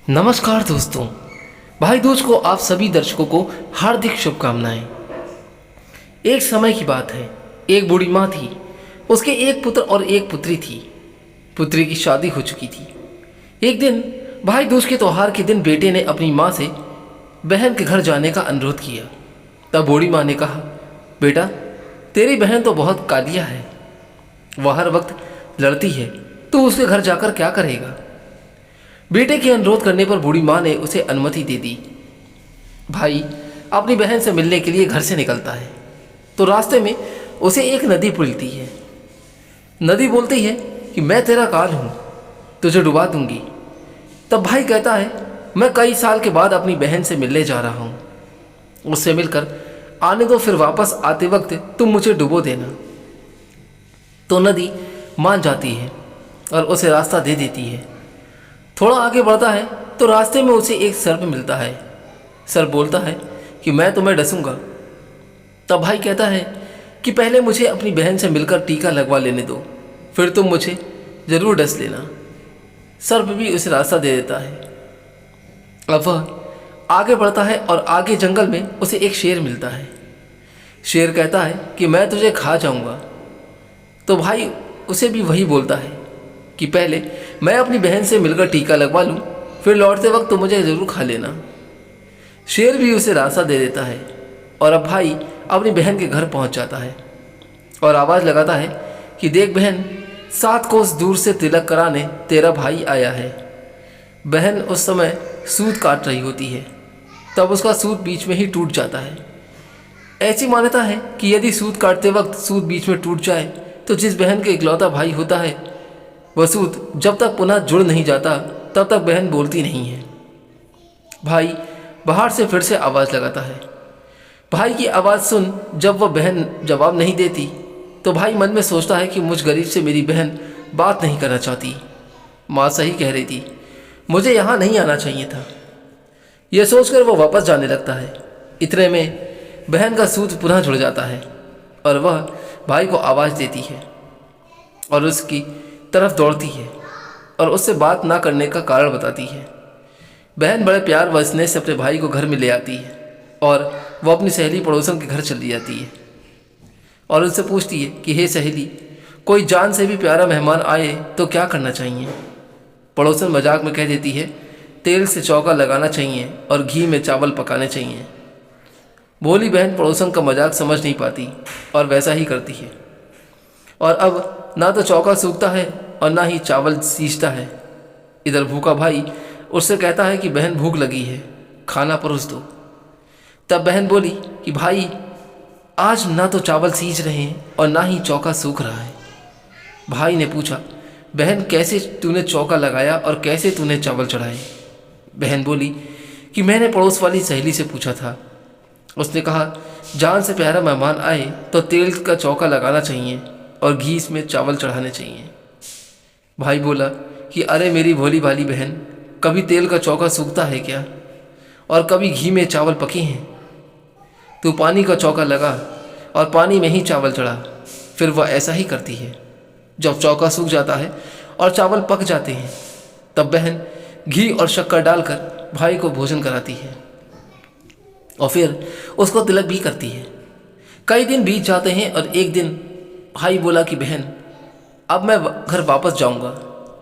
नमस्कार दोस्तों। भाई दूज को आप सभी दर्शकों को हार्दिक शुभकामनाएं। एक समय की बात है, एक बूढ़ी माँ थी। उसके एक पुत्र और एक पुत्री थी। पुत्री की शादी हो चुकी थी। एक दिन भाई दूज के त्यौहार के दिन बेटे ने अपनी माँ से बहन के घर जाने का अनुरोध किया। तब बूढ़ी माँ ने कहा, बेटा तेरी बहन तो बहुत कालिया है, वह हर वक्त लड़ती है, तू उसके घर जाकर क्या करेगा। बेटे के अनुरोध करने पर बूढ़ी माँ ने उसे अनुमति दे दी। भाई अपनी बहन से मिलने के लिए घर से निकलता है तो रास्ते में उसे एक नदी मिलती है। नदी बोलती है कि मैं तेरा काल हूँ, तुझे डुबा दूंगी। तब भाई कहता है, मैं कई साल के बाद अपनी बहन से मिलने जा रहा हूँ, उससे मिलकर आने दो, फिर वापस आते वक्त तुम मुझे डुबो देना। तो नदी मान जाती है और उसे रास्ता दे देती है। थोड़ा आगे बढ़ता है तो रास्ते में उसे एक सर्प मिलता है। सर्प बोलता है कि मैं तुम्हें डसूंगा। तब भाई कहता है कि पहले मुझे अपनी बहन से मिलकर टीका लगवा लेने दो, फिर तुम मुझे ज़रूर डस लेना। सर्प भी उसे रास्ता दे देता है। अब वह आगे बढ़ता है और आगे जंगल में उसे एक शेर मिलता है। शेर कहता है कि मैं तुझे खा जाऊंगा। तो भाई उसे भी वही बोलता है कि पहले मैं अपनी बहन से मिलकर टीका लगवा लूँ, फिर लौटते वक्त तो मुझे ज़रूर खा लेना। शेर भी उसे रास्ता दे देता है और अब भाई अपनी बहन के घर पहुंच जाता है और आवाज़ लगाता है कि देख बहन, 7 कोस दूर से तिलक कराने तेरा भाई आया है। बहन उस समय सूत काट रही होती है। तब उसका सूत बीच में ही टूट जाता है। ऐसी मान्यता है कि यदि सूत काटते वक्त सूत बीच में टूट जाए तो जिस बहन के इकलौता भाई होता है वह सूत जब तक पुनः जुड़ नहीं जाता तब तक बहन बोलती नहीं है। भाई बाहर से फिर से आवाज़ लगाता है। भाई की आवाज़ सुन जब वह बहन जवाब नहीं देती तो भाई मन में सोचता है कि मुझ गरीब से मेरी बहन बात नहीं करना चाहती। माँ सही कह रही थी, मुझे यहाँ नहीं आना चाहिए था। यह सोचकर वह वापस जाने लगता है। इतने में बहन का सूत पुनः जुड़ जाता है और वह भाई को आवाज़ देती है और उसकी तरफ दौड़ती है और उससे बात ना करने का कारण बताती है। बहन बड़े प्यार व स्नेह से अपने भाई को घर में ले आती है और वह अपनी सहेली पड़ोसन के घर चली जाती है और उनसे पूछती है कि हे सहेली, कोई जान से भी प्यारा मेहमान आए तो क्या करना चाहिए। पड़ोसन मजाक में कह देती है, तेल से चौका लगाना चाहिए और घी में चावल पकाने चाहिए। भोली बहन पड़ोसन का मजाक समझ नहीं पाती और वैसा ही करती है और अब ना तो चौका सूखता है और ना ही चावल सींचता है। इधर भूखा भाई उससे कहता है कि बहन भूख लगी है, खाना परोस दो। तब बहन बोली कि भाई आज ना तो चावल सींच रहे हैं और ना ही चौका सूख रहा है। भाई ने पूछा, बहन कैसे तूने चौका लगाया और कैसे तूने चावल चढ़ाए। बहन बोली कि मैंने पड़ोस वाली सहेली से पूछा था, उसने कहा जान से प्यारा मेहमान आए तो तेल का चौका लगाना चाहिए और घी में चावल चढ़ाने चाहिए। भाई बोला कि अरे मेरी भोली भाली बहन, कभी तेल का चौका सूखता है क्या और कभी घी में चावल पके हैं। तू पानी का चौका लगा और पानी में ही चावल चढ़ा। फिर वह ऐसा ही करती है। जब चौका सूख जाता है और चावल पक जाते हैं तब बहन घी और शक्कर डालकर भाई को भोजन कराती है और फिर उसको तिलक भी करती है। कई दिन बीत जाते हैं और एक दिन भाई बोला कि बहन अब मैं घर वापस जाऊंगा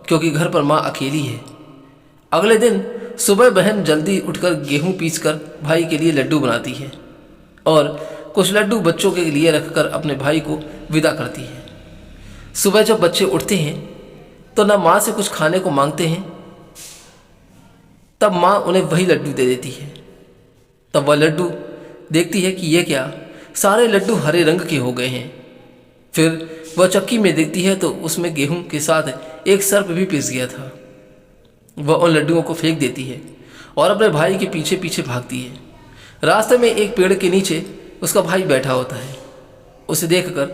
क्योंकि घर पर माँ अकेली है। अगले दिन सुबह बहन जल्दी उठकर गेहूं पीसकर भाई के लिए लड्डू बनाती है और कुछ लड्डू बच्चों के लिए रखकर अपने भाई को विदा करती है। सुबह जब बच्चे उठते हैं तो ना माँ से कुछ खाने को मांगते हैं, तब माँ उन्हें वही लड्डू दे देती है। तब वह लड्डू देखती है कि ये क्या, सारे लड्डू हरे रंग के हो गए हैं। फिर वह चक्की में देखती है तो उसमें गेहूं के साथ एक सर्प भी पिस गया था। वह उन लड्डुओं को फेंक देती है और अपने भाई के पीछे पीछे भागती है। रास्ते में एक पेड़ के नीचे उसका भाई बैठा होता है। उसे देखकर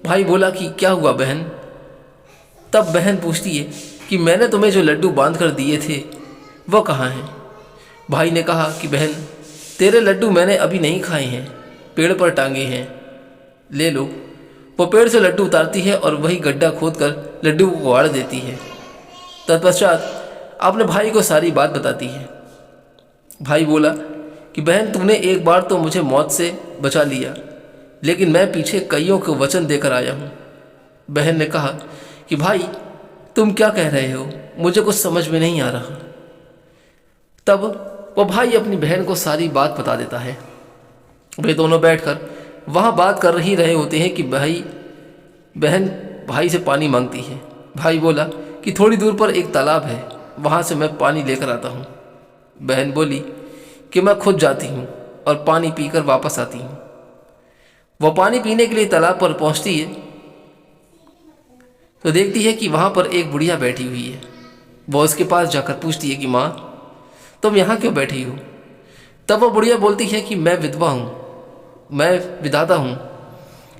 भाई बोला कि क्या हुआ बहन। तब बहन पूछती है कि मैंने तुम्हें जो लड्डू बांध कर दिए थे वह कहाँ हैं। भाई ने कहा कि बहन तेरे लड्डू मैंने अभी नहीं खाए हैं, पेड़ पर टांगे हैं, ले लो। वो पेड़ से लड्डू उतारती है और वही गड्ढा खोदकर लड्डू को गाड़ देती है। तत्पश्चात अपने भाई को सारी बात बताती है। भाई बोला कि बहन, तुमने एक बार तो मुझे मौत से बचा लिया, लेकिन मैं पीछे कईयों को वचन देकर आया हूँ। बहन ने कहा कि भाई, तुम क्या कह रहे हो, मुझे कुछ समझ में नहीं आ रहा। तब वह भाई अपनी बहन को सारी बात बता देता है। वे दोनों बैठकर वहाँ बात कर ही रहे होते हैं कि बहन भाई से पानी मांगती है। भाई बोला कि थोड़ी दूर पर एक तालाब है, वहाँ से मैं पानी लेकर आता हूँ। बहन बोली कि मैं खुद जाती हूँ और पानी पीकर वापस आती हूँ। वह पानी पीने के लिए तालाब पर पहुँचती है तो देखती है कि वहाँ पर एक बुढ़िया बैठी हुई है। वह उसके पास जाकर पूछती है कि माँ, तुम यहाँ क्यों बैठी हो? तब वह बुढ़िया बोलती है कि मैं विधवा हूँ, मैं विधाता हूँ,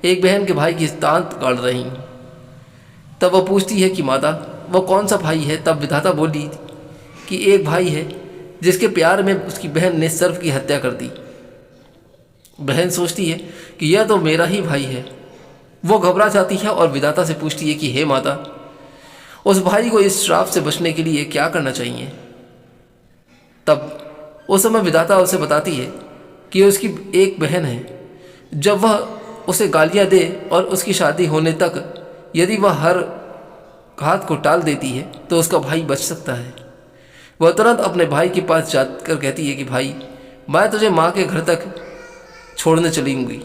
एक बहन के भाई की तांत गाड़ रही हूँ। तब वह पूछती है कि माता, वो कौन सा भाई है? तब विधाता बोली कि एक भाई है जिसके प्यार में उसकी बहन ने सर्प की हत्या कर दी। बहन सोचती है कि यह तो मेरा ही भाई है। वो घबरा जाती है और विधाता से पूछती है कि हे माता, उस भाई को इस श्राप से बचने के लिए क्या करना चाहिए? तब उस समय विधाता उसे बताती है कि उसकी एक बहन है, जब वह उसे गालियां दे और उसकी शादी होने तक यदि वह हर घात को टाल देती है तो उसका भाई बच सकता है। वह तुरंत अपने भाई के पास जाकर कहती है कि भाई, मैं तुझे माँ के घर तक छोड़ने चलूँगी,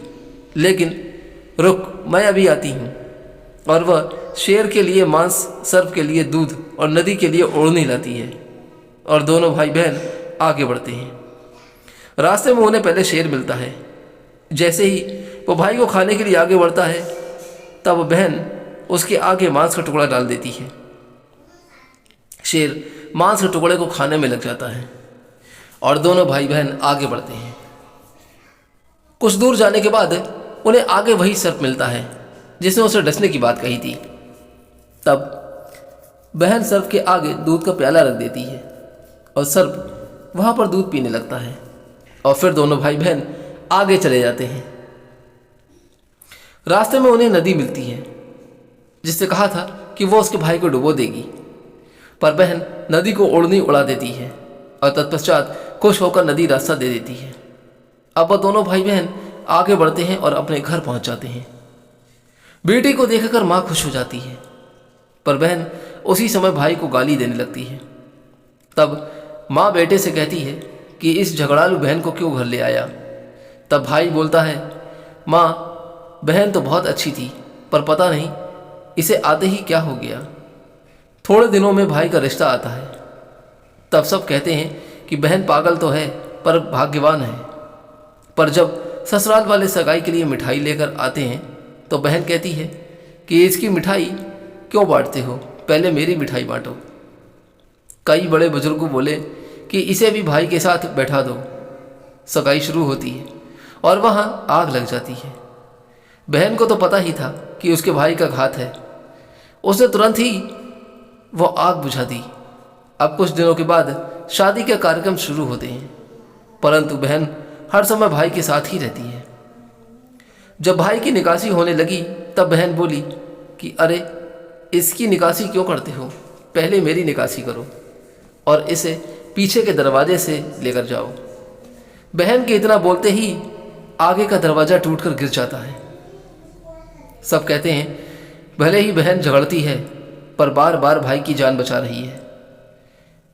लेकिन रुक, मैं अभी आती हूँ। और वह शेर के लिए मांस, सर्प के लिए दूध और नदी के लिए ओढ़नी लाती है और दोनों भाई बहन आगे बढ़ते हैं। रास्ते में उन्हें पहले शेर मिलता है। जैसे ही वो भाई को खाने के लिए आगे बढ़ता है, तब बहन उसके आगे मांस का टुकड़ा डाल देती है। शेर मांस के टुकड़े को खाने में लग जाता है और दोनों भाई बहन आगे बढ़ते हैं। कुछ दूर जाने के बाद उन्हें आगे वही सर्प मिलता है जिसने उसे डसने की बात कही थी। तब बहन सर्प के आगे दूध का प्याला रख देती है और सर्प वहाँ पर दूध पीने लगता है और फिर दोनों भाई बहन आगे चले जाते हैं। रास्ते में उन्हें नदी मिलती है जिससे कहा था कि वो उसके भाई को डुबो देगी, पर बहन नदी को ओढ़नी उड़ा देती है और तत्पश्चात खुश होकर नदी रास्ता दे देती है। अब वह दोनों भाई बहन आगे बढ़ते हैं और अपने घर पहुंच जाते हैं। बेटी को देखकर माँ खुश हो जाती है, पर बहन उसी समय भाई को गाली देने लगती है। तब माँ बेटे से कहती है कि इस झगड़ालू बहन को क्यों घर ले आया? तब भाई बोलता है, माँ, बहन तो बहुत अच्छी थी, पर पता नहीं इसे आते ही क्या हो गया। थोड़े दिनों में भाई का रिश्ता आता है। तब सब कहते हैं कि बहन पागल तो है पर भाग्यवान है। पर जब ससुराल वाले सगाई के लिए मिठाई लेकर आते हैं तो बहन कहती है कि इसकी मिठाई क्यों बांटते हो, पहले मेरी मिठाई बांटो। कई बड़े बुजुर्ग बोले कि इसे भी भाई के साथ बैठा दो। सगाई शुरू होती है और वहाँ आग लग जाती है। बहन को तो पता ही था कि उसके भाई का घात है। उसने तुरंत ही वो आग बुझा दी। अब कुछ दिनों के बाद शादी के कार्यक्रम शुरू होते हैं, परंतु बहन हर समय भाई के साथ ही रहती है। जब भाई की निकासी होने लगी तब बहन बोली कि अरे, इसकी निकासी क्यों करते हो, पहले मेरी निकासी करो और इसे पीछे के दरवाजे से लेकर जाओ। बहन के इतना बोलते ही आगे का दरवाज़ा टूटकर गिर जाता है। सब कहते हैं भले ही बहन झगड़ती है पर बार बार भाई की जान बचा रही है।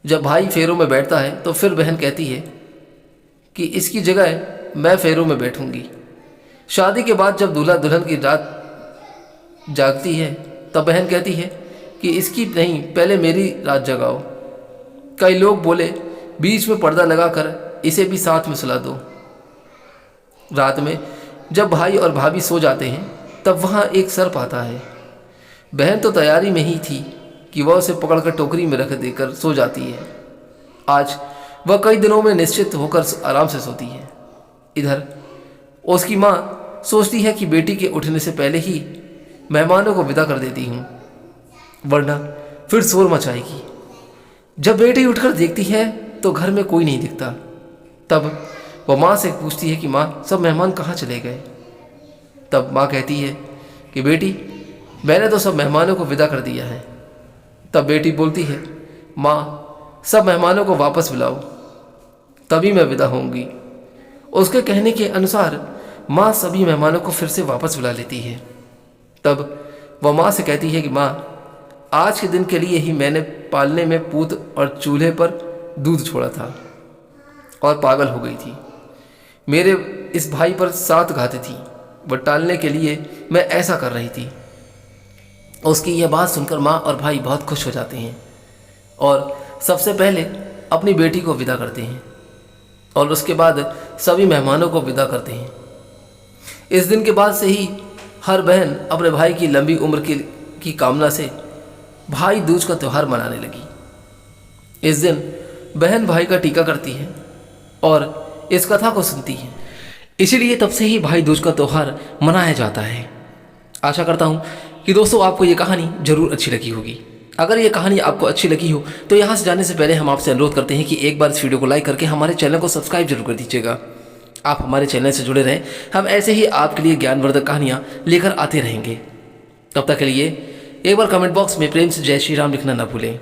जब भाई फेरों में बैठता है तो फिर बहन कहती है कि इसकी जगह मैं फेरों में बैठूंगी। शादी के बाद जब दूल्हा दुल्हन की रात जागती है तब बहन कहती है कि इसकी नहीं, पहले मेरी रात जगाओ। कई लोग बोले बीच में पर्दा लगाकर इसे भी साथ में सुला दो। रात में जब भाई और भाभी सो जाते हैं तब वहाँ एक सर्प आता है। बहन तो तैयारी में ही थी कि वह उसे पकड़कर टोकरी में रख देकर सो जाती है। आज वह कई दिनों में निश्चित होकर आराम से सोती है। इधर उसकी माँ सोचती है कि बेटी के उठने से पहले ही मेहमानों को विदा कर देती हूँ, वरना फिर शोर मचाएगी। जब बेटी उठकर देखती है तो घर में कोई नहीं दिखता। तब वह माँ से पूछती है कि माँ, सब मेहमान कहाँ चले गए? तब माँ कहती है कि बेटी, मैंने तो सब मेहमानों को विदा कर दिया है। तब बेटी बोलती है, माँ, सब मेहमानों को वापस बुलाओ, तभी मैं विदा होंगी। उसके कहने के अनुसार माँ सभी मेहमानों को फिर से वापस बुला लेती है। तब वह माँ से कहती है कि माँ, आज के दिन के लिए ही मैंने पालने में पूत और चूल्हे पर दूध छोड़ा था और पागल हो गई थी। मेरे इस भाई पर 7 घातें थी, वह टालने के लिए मैं ऐसा कर रही थी। उसकी यह बात सुनकर माँ और भाई बहुत खुश हो जाते हैं और सबसे पहले अपनी बेटी को विदा करते हैं और उसके बाद सभी मेहमानों को विदा करते हैं। इस दिन के बाद से ही हर बहन अपने भाई की लंबी उम्र की कामना से भाई दूज का त्यौहार मनाने लगी। इस दिन बहन भाई का टीका करती है और इस कथा को सुनती है। इसीलिए तब से ही भाई दूज का त्यौहार मनाया जाता है। आशा करता हूँ कि दोस्तों आपको ये कहानी जरूर अच्छी लगी होगी। अगर ये कहानी आपको अच्छी लगी हो तो यहाँ से जाने से पहले हम आपसे अनुरोध करते हैं कि एक बार इस वीडियो को लाइक करके हमारे चैनल को सब्सक्राइब जरूर कर दीजिएगा। आप हमारे चैनल से जुड़े रहें, हम ऐसे ही आपके लिए ज्ञानवर्धक कहानियाँ लेकर आते रहेंगे। तब तक के लिए एक बार कमेंट बॉक्स में प्रेम से जय श्री राम लिखना ना भूलें।